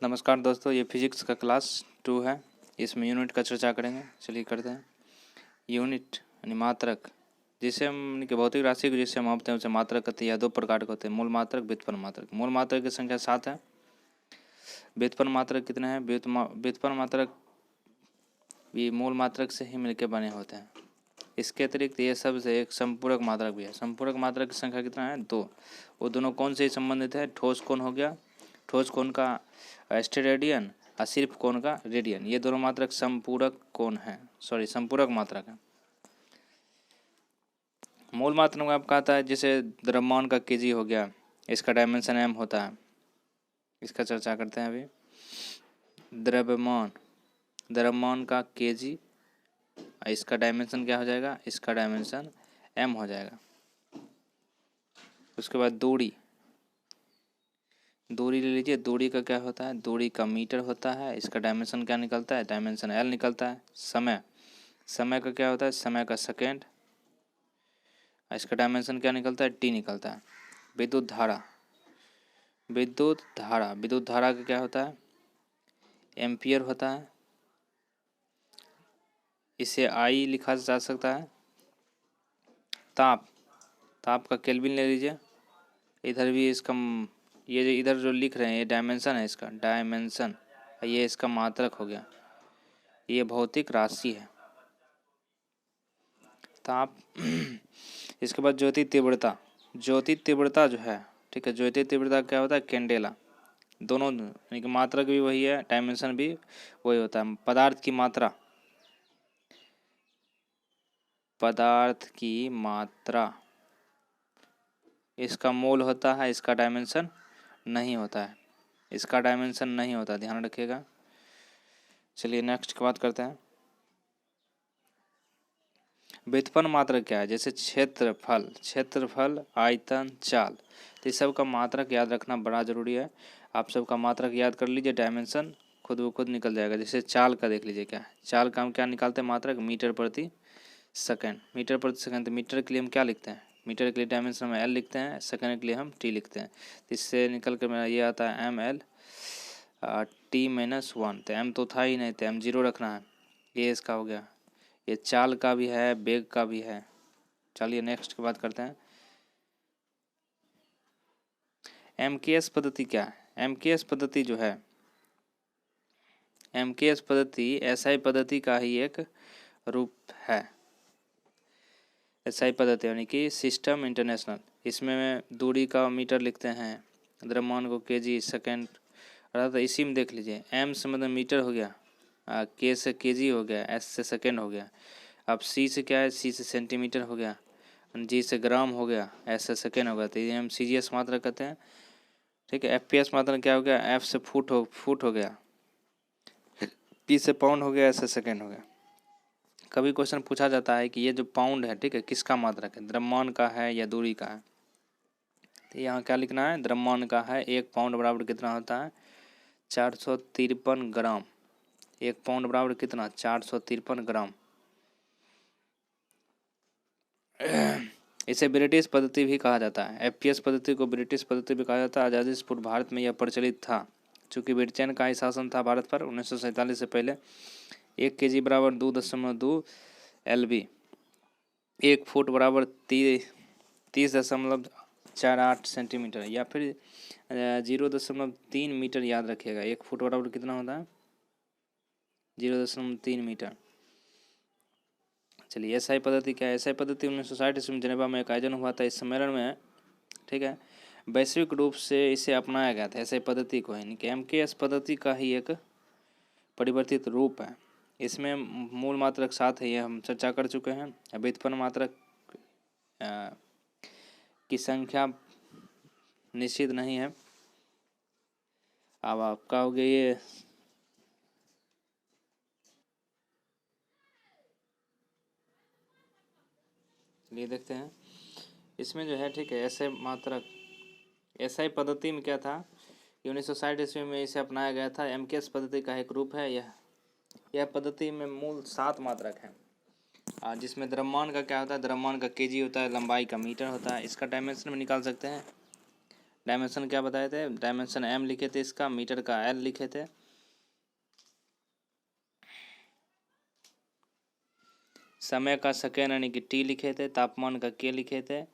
नमस्कार दोस्तों, ये फिजिक्स का क्लास 2 है। इसमें यूनिट का चर्चा करेंगे। चलिए करते हैं। यूनिट यानी मात्रक, जिसे हम कि भौतिक राशि को जिसे हम मापते हैं उसे मात्रक कहते हैं। या दो प्रकार के होते हैं, मूल मात्रक, व्युत्पन्न मात्रक। मूल मात्रक की संख्या 7 है। व्युत्पन्न मात्रक कितने हैं? व्युत्पन्न मात्रक भी मूल मात्रक से ही मिलकर बने होते हैं। इसके अतिरिक्त ये सब से एक संपूरक मात्रक भी है। संपूरक मात्रक की संख्या कितना है? 2। वो दोनों कौन से संबंधित है? ठोस कोण हो गया, ठोस कोण का स्टेरेडियन और सिर्फ कोण का रेडियन। ये दोनों मात्रक संपूरक कोण है, संपूरक मात्रक है। मूल मात्रक में आप कहता है जैसे द्रव्यमान का केजी हो गया, इसका डायमेंशन m होता है। इसका चर्चा करते हैं अभी। द्रव्यमान का केजी, इसका डायमेंशन क्या हो जाएगा? इसका डायमेंशन m हो जाएगा। उसके बाद दूरी ले लीजिए। दूरी का क्या होता है? दूरी का मीटर होता है। इसका डायमेंशन क्या निकलता है? डायमेंशन l निकलता है। समय का क्या होता है? समय का सेकेंड, इसका डायमेंशन क्या निकलता है? t निकलता है। विद्युत धारा का क्या होता है? एम्पियर होता है। इसे I लिखा जा सकता है। ताप का केल्विन ले लीजिए। इधर भी इसका ये इधर जो लिख रहे हैं ये डायमेंशन है, इसका डायमेंशन। ये इसका मात्रक हो गया। ये भौतिक राशि है ताप। इसके बाद ज्योति तीव्रता जो है, ठीक है। ज्योति तीव्रता क्या होता है? कैंडेला। दोनों यानी कि मात्रक भी वही है, डायमेंशन भी वही होता है। पदार्थ की मात्रा इसका मोल होता है, इसका डायमेंशन नहीं होता है। ध्यान रखिएगा। चलिए नेक्स्ट की बात करते हैं। व्युत्पन्न मात्रक क्या है? जैसे क्षेत्रफल, आयतन, चाल। तो इस सब का मात्रक याद रखना बड़ा जरूरी है। आप सबका मात्रक याद कर लीजिए, डायमेंशन खुद ब खुद निकल जाएगा। जैसे चाल का देख लीजिए क्या है। चाल का हम क्या निकालते हैं? मात्रक मीटर प्रति सेकंड। तो मीटर के लिए हम क्या लिखते हैं? मीटर के लिए डायमेंशन में l लिखते हैं, सेकंड के लिए हम t लिखते हैं। तो इससे निकल कर मेरा ये आता है ml t-1। तो m तो था ही नहीं, तो m 0 रखना है। ये इसका हो गया। ये चाल का भी है, वेग का भी है। चलिए नेक्स्ट की बात करते हैं। MKS पद्धति क्या है? MKS पद्धति जो है, MKS पद्धति SI पद्धति का ही एक रूप है। SI पद्धति यानी कि सिस्टम इंटरनेशनल। इसमें दूरी का मीटर लिखते हैं, द्रव्यमान को केजी, सेकेंड। अर्थात इसी में देख लीजिए, M से मतलब मीटर हो गया, K से केजी हो गया, S से सेकेंड हो गया। अब C से क्या है? C से सेंटीमीटर हो गया, G से ग्राम हो गया, S से सेकेंड हो गया। तो ये हम CGS मात्रा कहते हैं, ठीक है। FPS मात्रा क्या हो गया? F से फुट हो गया, P से पाउंड हो गया, S से सेकेंड हो गया। कभी क्वेश्चन पूछा जाता है कि ये जो पाउंड है, ठीक है, किसका मात्रक है? द्रव्यमान का है या दूरी का है? तो यहाँ क्या लिखना है? द्रव्यमान का है। 1 पाउंड बराबर कितना होता है? 453 ग्राम। 1 पाउंड बराबर कितना? 453 ग्राम। इसे ब्रिटिश पद्धति भी कहा जाता है। FPS पद्धति को ब्रिटिश पद्धति भी कहा जाता है। आज़ादी से पूर्व भारत में यह प्रचलित था। चूँकि ब्रिटेन का ही शासन था भारत पर 1947 से पहले। 1 kg बराबर 2.2 LB। 1 फुट बराबर 30.48 सेंटीमीटर, या फिर 0.3 मीटर। याद रखिएगा, 1 फुट बराबर कितना होता है? 0.3 मीटर। चलिए SI पद्धति क्या है? SI पद्धति 1960 ईस्वी में जेनेवा में एक आयोजन हुआ था। इस सम्मेलन में, ठीक है, वैश्विक रूप से इसे अपनाया गया था। SI पद्धति को यानी कि MKS पद्धति का ही एक परिवर्तित रूप है। इसमें मूल मात्रक 7 है, ये हम चर्चा कर चुके हैं। व्युत्पन्न मात्रक की संख्या निश्चित नहीं है। अब आपका हो गया ये देखते हैं। इसमें जो है, ठीक है, SI मात्रक, SI पद्धति में क्या था? 1960 ईस्वी में इसे अपनाया गया था। MKS पद्धति का एक रूप है यह पद्धति में मूल 7 मात्रक है, जिसमें द्रव्यमान का क्या होता है? द्रव्यमान का केजी होता है, लंबाई का मीटर होता है। इसका डायमेंशन में निकाल सकते हैं। डायमेंशन क्या बताए थे, डायमेंशन m लिखे थे, इसका मीटर का l लिखे थे। समय का सेकेंड यानी कि t लिखे थे, तापमान का k लिखे थे,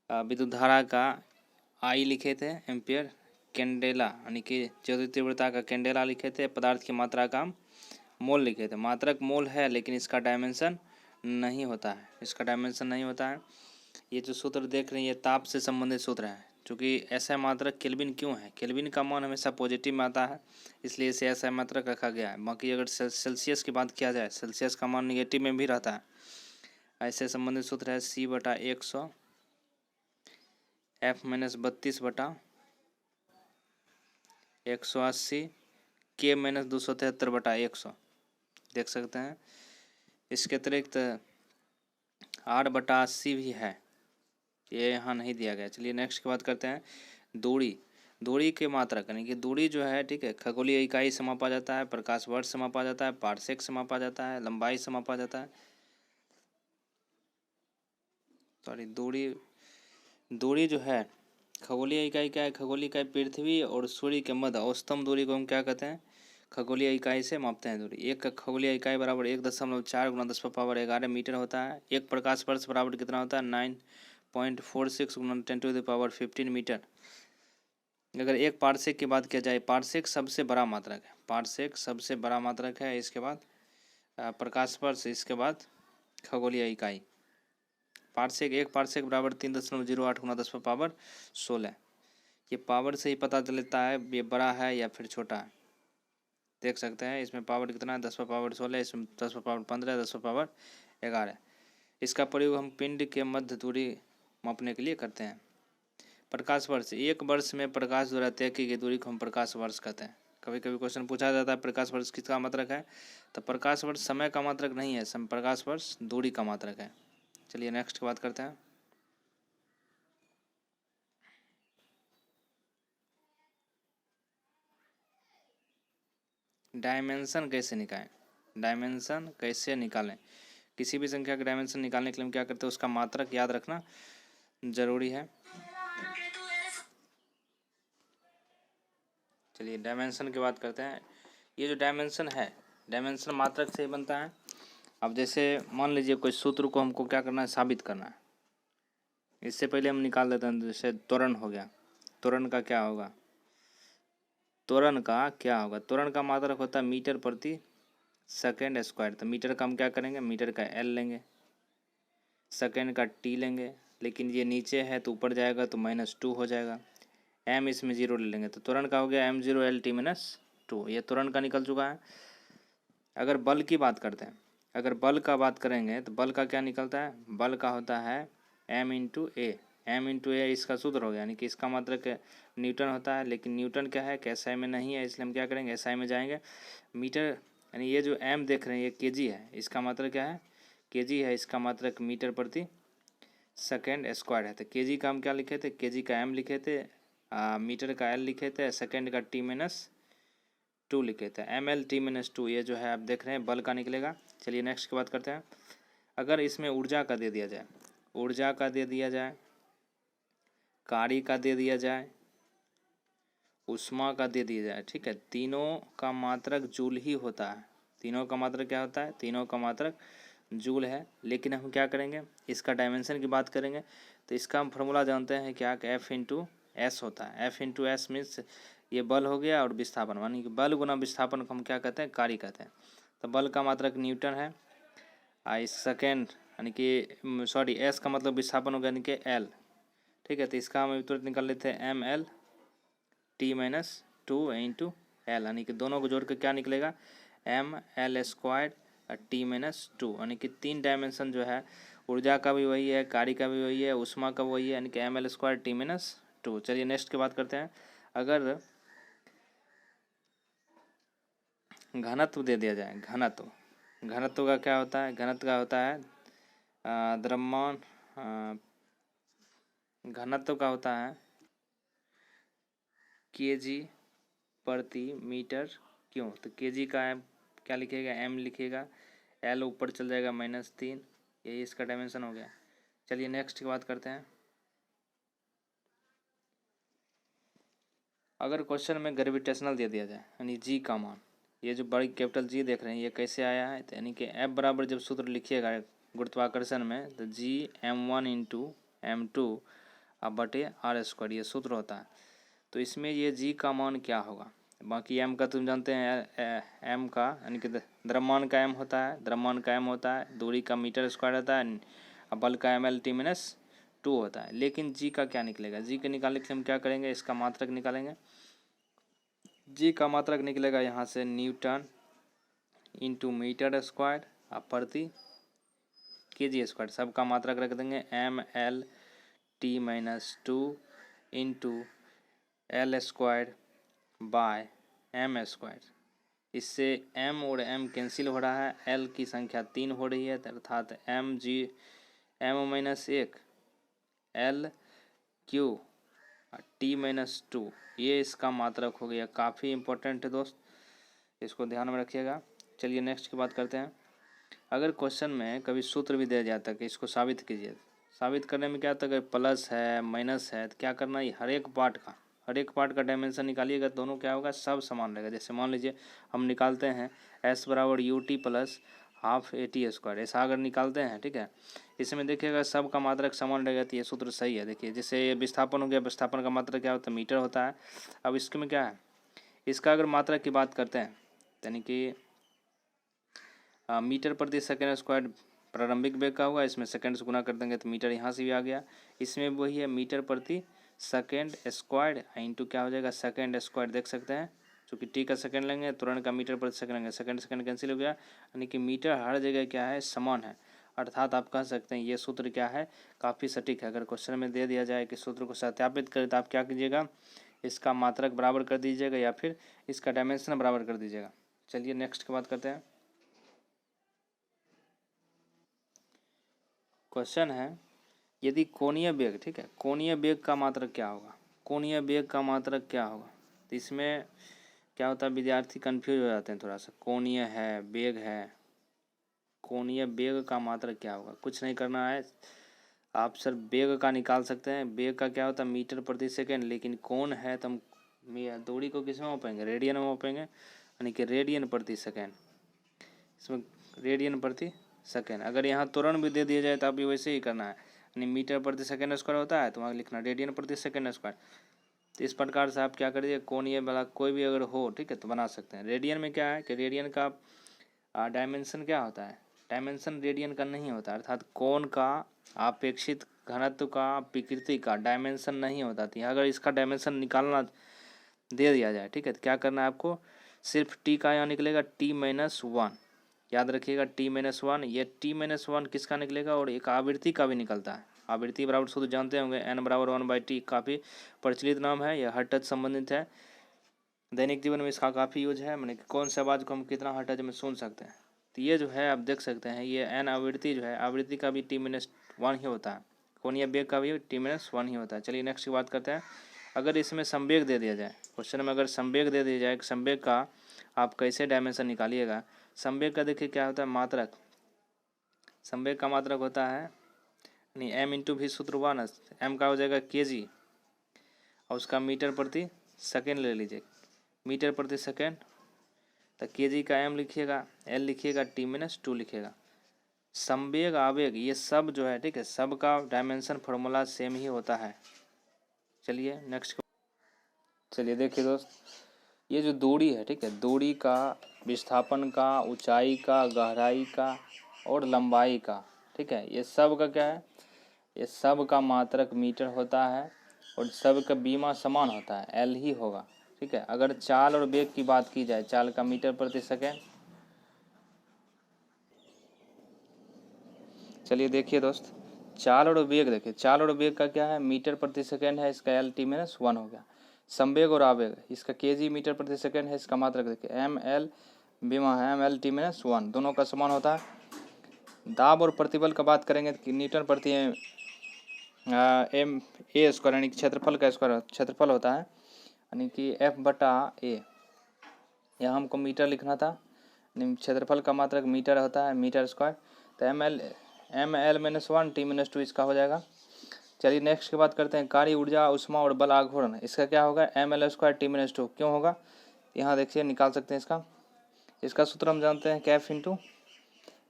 विद्युत धारा का I लिखे थे एम्पियर, कैंडेला यानी कि ज्योति तीव्रता का कैंडेला लिखे थे, पदार्थ की मात्रा का मोल लिखे थे। मात्रक मोल है लेकिन इसका डायमेंशन नहीं होता है, इसका डायमेंशन नहीं होता है। ये जो सूत्र देख रहे हैं ये ताप से संबंधित सूत्र है, क्योंकि ऐसा मात्रक केल्विन क्यों है, केल्विन का मान हमेशा पॉजिटिव में आता है, इसलिए इसे ऐसा मात्रक रखा गया है। बाकी अगर सेल्सियस की बात किया जाए, सेल्सियस का मान निगेटिव में भी रहता है। ऐसे संबंधित सूत्र है C/100 F-32/180 K-273/100 देख सकते हैं। इसके अतिरिक्त 8/80 भी है, ये यहाँ नहीं दिया गया। चलिए नेक्स्ट की बात करते हैं। दूरी, दूरी के मात्रक यानी कि दूरी जो है, ठीक है, खगोलीय इकाई से मापा जाता है, प्रकाश वर्ष से मापा जाता है, पारसेक से मापा जाता है, लंबाई से मापा जाता है। सॉरी, दूरी जो है, खगोलीय इकाई क्या है, खगोलीय इकाई पृथ्वी और सूर्य के मध्य औसतम दूरी को हम क्या कहते हैं, खगोलीय इकाई से मापते हैं दूरी। एक खगोलीय इकाई बराबर 1.4 × 10⁻11 मीटर होता है। एक प्रकाश वर्ष बराबर कितना होता है, 9.46 × 10⁻15 मीटर। अगर एक पारसेक की बात किया जाए, पारसेक सबसे बड़ा मात्रक है, पारसेक सबसे बड़ा मात्रक है। इसके बाद प्रकाश वर्ष, इसके बाद खगोलीय इकाई। पारसेक, एक पारसेक बराबर 3.08 × 10⁻16। ये पावर से ही पता चलता है ये बड़ा है या फिर छोटा है। देख सकते हैं इसमें पावर कितना है, 10⁻16, इसमें 10⁻15, 10⁻11। इसका प्रयोग हम पिंड के मध्य दूरी मापने के लिए करते हैं। प्रकाश वर्ष, एक वर्ष में प्रकाश द्वारा तय की गई दूरी को हम प्रकाश वर्ष कहते हैं। कभी कभी क्वेश्चन पूछा जाता है प्रकाश वर्ष किसका मात्रक है, तो प्रकाश वर्ष समय का मात्रक नहीं है, प्रकाश वर्ष दूरी का मात्रक है। चलिए नेक्स्ट की बात करते हैं। डायमेंशन कैसे निकालें, डायमेंशन कैसे निकालें। किसी भी संख्या का डायमेंशन निकालने के लिए हम क्या करते हैं, उसका मात्रक याद रखना जरूरी है। चलिए डायमेंशन की बात करते हैं। ये जो डायमेंशन है, डायमेंशन मात्रक से ही बनता है। अब जैसे मान लीजिए कोई सूत्र को हमको क्या करना है, साबित करना है। इससे पहले हम निकाल देते हैं, जैसे त्वरण हो गया, त्वरण का क्या होगा, त्वरण का क्या होगा, त्वरण का मात्रक होता है मीटर प्रति सेकेंड स्क्वायर। तो मीटर का हम क्या करेंगे, मीटर का L लेंगे, सेकेंड का T लेंगे, लेकिन ये नीचे है तो ऊपर जाएगा तो -2 हो जाएगा। M इसमें 0 ले लेंगे तो त्वरण का हो गया m0 L T-2। ये त्वरण का निकल चुका है। अगर बल की बात करते हैं, अगर बल का बात करेंगे तो बल का क्या निकलता है, बल का होता है m×a। m×a इसका सूत्र हो गया, यानी कि इसका मात्रक न्यूटन होता है। लेकिन न्यूटन क्या है कि SI में नहीं है, इसलिए हम क्या करेंगे, SI में जाएंगे। मीटर यानी ये जो m देख रहे हैं ये kg है, इसका मात्रक क्या है, kg है, इसका मात्रक मीटर प्रति सेकेंड स्क्वायर है। तो kg का हम क्या लिखे थे, kg का m लिखे थे, मीटर का L लिखे थे, सेकेंड का T-2 लिखे थे, ml T-2। ये जो है आप देख रहे हैं बल का निकलेगा। चलिए नेक्स्ट की बात करते हैं। अगर इसमें ऊर्जा का दे दिया जाए, ऊर्जा का दे दिया जाए, कार्य का दे दिया जाए, ऊष्मा का दे दिया जाए, ठीक है, तीनों का मात्रक जूल ही होता है। तीनों का मात्रक क्या होता है, तीनों का मात्रक जूल है। लेकिन हम क्या करेंगे, इसका डायमेंशन की बात करेंगे तो इसका हम फॉर्मूला जानते हैं क्या, कि F×S होता है। F×S मीन्स ये बल हो गया और विस्थापन, यानी कि बल गुना विस्थापन को हम क्या कहते हैं, कार्य कहते हैं। तो बल का मात्रक न्यूटन है। इस सेकेंड यानी कि सॉरी S का मतलब विस्थापन हो गया, यानी कि L, ठीक है। तो इसका हम तुरंत निकाल लेते हैं ml T-2 × L, यानी कि दोनों को जोड़ के क्या निकलेगा, ml² T-2, यानी कि 3 डायमेंशन जो है, ऊर्जा का भी वही है, कार्य का भी वही है, ऊष्मा का वही है, यानी कि ml² T-2। चलिए नेक्स्ट की बात करते हैं। अगर घनत्व दे दिया जाए, घनत्व, घनत्व का क्या होता है, घनत्व का होता है द्रव्यमान, घनत्व का होता है kg/मीटर²। तो kg का क्या लिखेगा, m लिखेगा, L ऊपर चल जाएगा -3, यही इसका डायमेंशन हो गया। चलिए नेक्स्ट की बात करते हैं। अगर क्वेश्चन में ग्रेविटेशनल दे दिया जाए यानी जी का मान, ये जो बड़ी कैपिटल जी देख रहे हैं ये कैसे आया है, तो यानी कि एफ बराबर जब सूत्र लिखिएगा गुरुत्वाकर्षण में तो जी m1 इंटू m2 अब बटे आर स्क्वायर ये सूत्र होता है। तो इसमें ये जी का मान क्या होगा, बाकी एम का तुम जानते हैं, एम का यानी कि द्रव्यमान का एम होता है, द्रव्यमान का एम होता है, दूरी का मीटर स्क्वायर होता है, बल का एम एल टी माइनस 2 होता है। लेकिन जी का क्या निकलेगा, जी के निकालने के लिए हम क्या करेंगे, इसका मात्रक निकालेंगे। जी का मात्रक निकलेगा यहाँ से न्यूटन इंटू मीटर स्क्वायर अब प्रति केजी स्क्वायर, सबका मात्रक रख देंगे M L T minus 2 into L square by M square. इससे m और m कैंसिल हो रहा है, l की संख्या 3 हो रही है अर्थात m minus 1 l Q t minus 2 ये इसका मात्रक हो गया। काफ़ी इम्पोर्टेंट है दोस्त, इसको ध्यान में रखिएगा। चलिए नेक्स्ट की बात करते हैं। अगर क्वेश्चन में कभी सूत्र भी दिया जाता है कि इसको साबित कीजिए, साबित करने में क्या होता है, अगर प्लस है माइनस है तो क्या करना है, हर एक पार्ट का डायमेंशन निकालिएगा, दोनों क्या होगा, सब समान रहेगा। जैसे मान लीजिए हम निकालते हैं s बराबर U T plus half A T square, ऐसा अगर निकालते हैं, ठीक है, इसमें देखिएगा सब का मात्रक समान रहेगा तो ये सूत्र सही है। देखिए जैसे ये विस्थापन हो गया, विस्थापन का मात्रक क्या होता है, मीटर होता है। अब इसके में क्या है, इसका अगर मात्रक की बात करते हैं यानी कि मीटर प्रति सेकेंड स्क्वायर प्रारंभिक वेग का होगा, इसमें सेकेंड से गुना कर देंगे तो मीटर यहाँ से भी आ गया। इसमें वही है मीटर प्रति सेकेंड स्क्वायर इंटू क्या हो जाएगा सेकेंड स्क्वायर, देख सकते हैं चूँकि टी का सेकेंड लेंगे तुरंत का मीटर प्रति सेकेंड लेंगे, सेकेंड सेकेंड कैंसिल हो गया, यानी कि मीटर हर जगह क्या है, समान है। अर्थात आप कह सकते हैं ये सूत्र क्या है, काफ़ी सटीक है। अगर क्वेश्चन में दे दिया जाए कि सूत्र को सत्यापित करें तो आप क्या कीजिएगा, इसका मात्रक बराबर कर दीजिएगा या फिर इसका डायमेंशन बराबर कर दीजिएगा। चलिए नेक्स्ट की बात करते हैं। क्वेश्चन है यदि कोणीय वेग, ठीक है, कोणीय वेग का मात्रक क्या होगा, कोणीय वेग का मात्रक क्या होगा। तो इसमें क्या होता है, विद्यार्थी कंफ्यूज हो जाते हैं थोड़ा सा, कोणीय है वेग है, कोणीय वेग का मात्रक क्या होगा। कुछ नहीं करना है, आप सर वेग का निकाल सकते हैं, वेग का क्या होता है मीटर प्रति सेकेंड, लेकिन कोण है तो हम दूरी को किस में मापेंगे, रेडियन में मापेंगे, यानी कि रेडियन प्रति सेकेंड, इसमें रेडियन प्रति सेकेंड। अगर यहाँ त्वरण भी दे दिया जाए तो आप भी वैसे ही करना है, यानी मीटर प्रति सेकेंड स्क्वायर होता है तो वहाँ लिखना रेडियन प्रति सेकेंड स्क्वायर। तो इस प्रकार से आप क्या करिए, कोणीय वाला कोई भी अगर हो, ठीक है, तो बना सकते हैं। रेडियन में क्या है कि रेडियन का डायमेंशन क्या होता है, डायमेंशन रेडियन का नहीं होता, अर्थात कोण का अपेक्षित घनत्व का विकृति का डायमेंशन नहीं होता थी। अगर इसका डायमेंशन निकालना दे दिया जाए, ठीक है, तो क्या करना है आपको, सिर्फ टी का यहाँ निकलेगा टी माइनस 1, याद रखिएगा टी माइनस 1, ये टी माइनस 1 किसका निकलेगा, और एक आवृत्ति का भी निकलता है। आवृत्ति बराबर सूत्र जानते होंगे, एन बराबर 1/t, काफ़ी प्रचलित नाम है, यह हर टच संबंधित है, दैनिक जीवन में इसका काफ़ी यूज है, मैंने कौन सी आवाज़ को हम कितना हर टच में सुन सकते हैं। तो ये जो है आप देख सकते हैं, ये एन आवृत्ति जो है, आवृत्ति का भी टी माइनस 1 ही होता है, कोणीय वेग का भी टी माइनस 1 ही होता है। चलिए नेक्स्ट की बात करते हैं। अगर इसमें संवेग दे दिया जाए, क्वेश्चन में अगर संवेग दे दिया जाए, संवेग का आप कैसे डायमेंशन निकालिएगा। संवेग का देखिए क्या होता है, मात्रक, संवेग का मात्रक होता है यानी एम इंटू भी सूत्र हुआ ना, एम का हो जाएगा केजी और उसका मीटर प्रति सेकेंड ले लीजिए, मीटर प्रति सेकेंड, तो केजी का एम लिखिएगा, एल लिखिएगा, टी माइनस 2 लिखिएगा। संवेग आवेग ये सब जो है, ठीक है, सब का डायमेंशन फॉर्मूला सेम ही होता है। चलिए नेक्स्ट, चलिए देखिए दोस्त, ये जो दूरी है, ठीक है, दूरी का, विस्थापन का, ऊंचाई का, गहराई का और लंबाई का, ठीक है, ये सब का क्या है, ये सब का मात्रक मीटर होता है और सब का बीमा समान होता है, एल ही होगा, ठीक है। अगर चाल और वेग की बात की जाए, चाल का मीटर प्रति सेकेंड, चलिए देखिए दोस्त, चाल और वेग देखिए, चाल और वेग का क्या है, मीटर प्रति सेकेंड है, इसका एल टी माइनस 1 हो गया। संवेग और आवेग, इसका केजी मीटर प्रति सेकेंड है, इसका मात्रक देखिए एम एल बीमा है, एम एल टी माइनस 1, दोनों का समान होता है। दाब और प्रतिबल का बात करेंगे तो न्यूटन प्रति एम ए स्क्वायर, यानी कि क्षेत्रफल का स्क्वायर क्षेत्रफल होता है, यानी कि एफ बटा ए, यहाँ हमको मीटर लिखना था, क्षेत्रफल का मात्रक मीटर होता है, मीटर स्क्वायर। तो M L minus 1 T minus 2 इसका हो जाएगा। चलिए नेक्स्ट की बात करते हैं। कार्य ऊर्जा उष्मा और बल आघूर्ण, इसका क्या होगा, ml² T-2 क्यों होगा, यहाँ देखिए निकाल सकते हैं इसका सूत्र हम जानते हैं कि F इंटू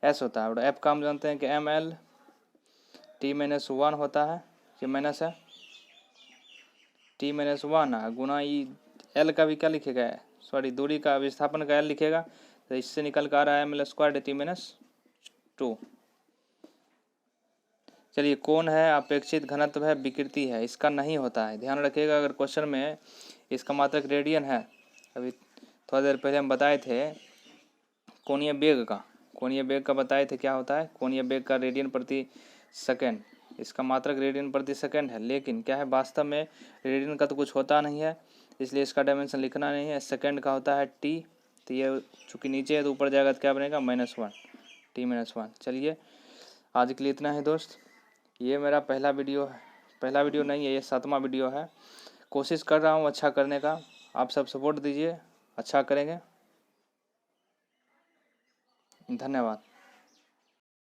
एस होता है, और F का हम जानते हैं कि ml T-1 होता है, ये माइनस है T-1 गुना ई L का भी क्या लिखेगा, सॉरी दूरी का विस्थापन का L लिखेगा, तो इससे निकल कर आ रहा है ml² T-2। चलिए कोण है, अपेक्षित घनत्व है, विकृति है, इसका नहीं होता है, ध्यान रखिएगा। अगर क्वेश्चन में इसका मात्रक रेडियन है, अभी थोड़ा देर पहले हम बताए थे कोणीय वेग का बताए थे क्या होता है, कोणीय वेग का रेडियन प्रति सेकेंड, इसका मात्रक रेडियन प्रति सेकेंड है, लेकिन क्या है वास्तव में रेडियन का तो कुछ होता नहीं है, इसलिए इसका डायमेंशन लिखना नहीं है। सेकेंड का होता है टी, तो ये चूँकि नीचे है तो ऊपर जाएगा तो क्या बनेगा -1 T-1। चलिए आज के लिए इतना है दोस्त, ये मेरा पहला वीडियो नहीं है, ये 7वां वीडियो है। कोशिश कर रहा हूँ अच्छा करने का, आप सब सपोर्ट दीजिए, अच्छा करेंगे। धन्यवाद।